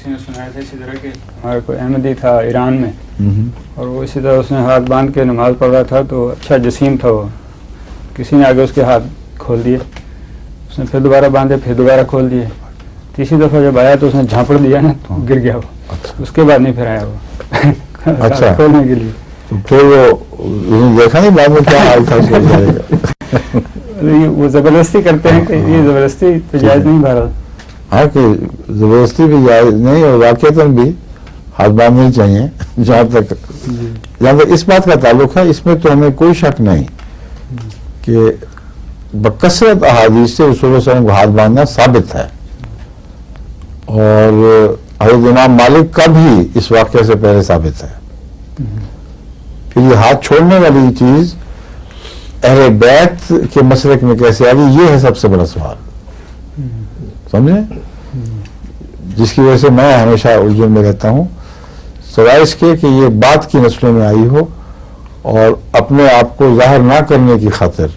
کسی نے سنایا تھا اسی طرح کہ ہمارا کوئی احمدی تھا ایران میں، اور وہ اسی طرح اس نے ہاتھ باندھ کے نماز پڑھ رہا تھا، تو اچھا جسیم تھا وہ، کسی نے آگے اس کے ہاتھ کھول دیے، اس نے پھر دوبارہ باندھے، پھر دوبارہ کھول دیے، تیسری دفعہ جب آیا تو اس نے جھانپڑ دیا نا، تو گر گیا وہ، اس کے بعد نہیں پھر آیا وہ اچھا کھولنے کے لیے۔ تو پھر وہ دیکھا نہیں بعد میں کیا حال تھا اس کے بیچارے کا؟ وہ زبردستی کرتے ہیں کہ یہ زبردستی تو جائز نہیں بہرحال۔ ہاں کہ زبردستی بھی جائز نہیں، اور واقعتاً بھی ہاتھ باندھنے چاہیے، جہاں تک اس بات کا تعلق ہے، اس میں تو ہمیں کوئی شک نہیں کہ بکثرت احادیث سے رسول اللہ صلی اللہ علیہ وسلم کو ہاتھ باندھنا ثابت ہے، اور حضرت امام مالک کا بھی اس واقعے سے پہلے ثابت ہے۔ پھر یہ ہاتھ چھوڑنے والی چیز اہل بیت کے مسلک میں کیسے آ گئی، یہ ہے سب سے بڑا سوال، سمجھے، جس کی وجہ سے میں ہمیشہ الجھن میں رہتا ہوں، سوائے اس کے کہ یہ بات کی نسلوں میں آئی ہو اور اپنے آپ کو ظاہر نہ کرنے کی خاطر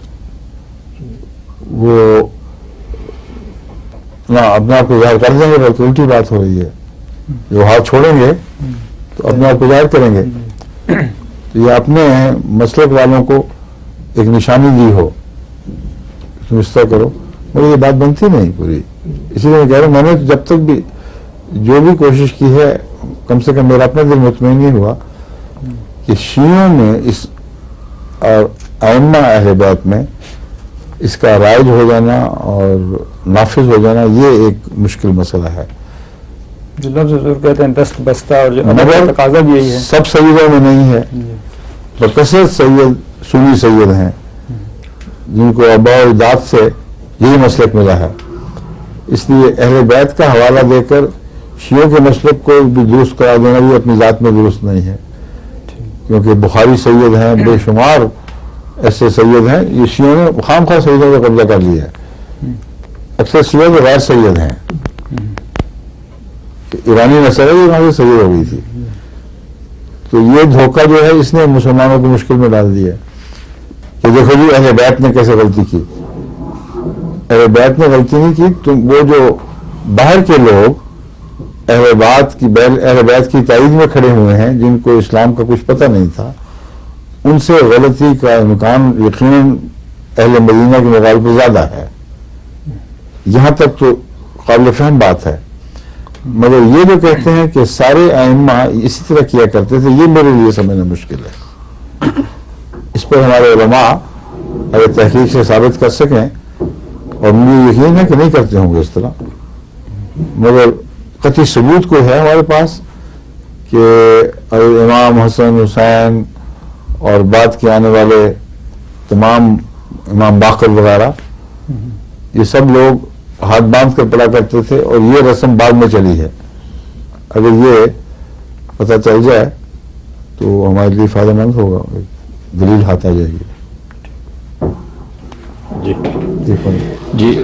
وہ نہ اپنے آپ کو ظاہر کر دیں گے، بلکہ الٹی بات ہو رہی ہے، جو ہاتھ چھوڑیں گے تو اپنے آپ کو ظاہر کریں گے، تو یہ اپنے مسلک والوں کو ایک نشانی دی ہو، تم اس طرح کرو، مگر یہ بات بنتی نہیں پوری۔ اسی لیے میں کہہ رہا ہوں، میں نے جب تک بھی جو بھی کوشش کی ہے، کم سے کم میرا اپنا دل مطمئن نہیں ہوا کہ شیعوں میں اس اور ائمہ اہل بیت میں اس کا رائج ہو جانا اور نافذ ہو جانا یہ ایک مشکل مسئلہ ہے۔ جو لفظ حضور کہتے ہیں دست بستہ، اور جو مگر تقاضا بھی یہی ہے، سب سیدوں میں نہیں ہے، بکثرت سید سنی سید ہیں جن کو آباء و اجداد سے یہی مسلک ملا ہے، اس لیے اہل بیت کا حوالہ دے کر شیعوں کے مسلک کو بھی درست قرار دینا بھی اپنی ذات میں درست نہیں ہے، کیونکہ بخاری سید ہیں، بے شمار ایسے سید ہیں، یہ شیعوں نے خام خواہ سیدوں کا قبضہ کر لیا ہے، اکثر سید غیر سید ہیں، ایرانی نسل ہے، یہ وہاں سے سید ہو گئی تھی، تو یہ دھوکہ جو ہے اس نے مسلمانوں کو مشکل میں ڈال دیا کہ دیکھو جی اہل بیت نے کیسے غلطی کی۔ اہل بیت نے غلطی نہیں کی، تو وہ جو باہر کے لوگ اہل بیت کی تائید میں کھڑے ہوئے ہیں، جن کو اسلام کا کچھ پتہ نہیں تھا، ان سے غلطی کا امکان یقیناً اہل مدینہ کے مقابلے پر زیادہ ہے، یہاں تک تو قابل فہم بات ہے۔ مگر یہ جو کہتے ہیں کہ سارے ائمہ اسی طرح کیا کرتے تھے، یہ میرے لیے سمجھنا مشکل ہے۔ اس پر ہمارے علماء اگر تحقیق سے ثابت کر سکیں، اور مجھے یقین ہے کہ نہیں کرتے ہوں گے اس طرح، مگر قطعی ثبوت کوئی ہے ہمارے پاس کہ امام حسن حسین اور بعد کے آنے والے تمام امام باقر وغیرہ، یہ سب لوگ ہاتھ باندھ کر پڑا کرتے تھے، اور یہ رسم بعد میں چلی ہے۔ اگر یہ پتہ چل جائے تو ہمارے لیے فائدہ مند ہوگا، دلیل ہاتھ آ جائے گی۔ جی دیکھو جی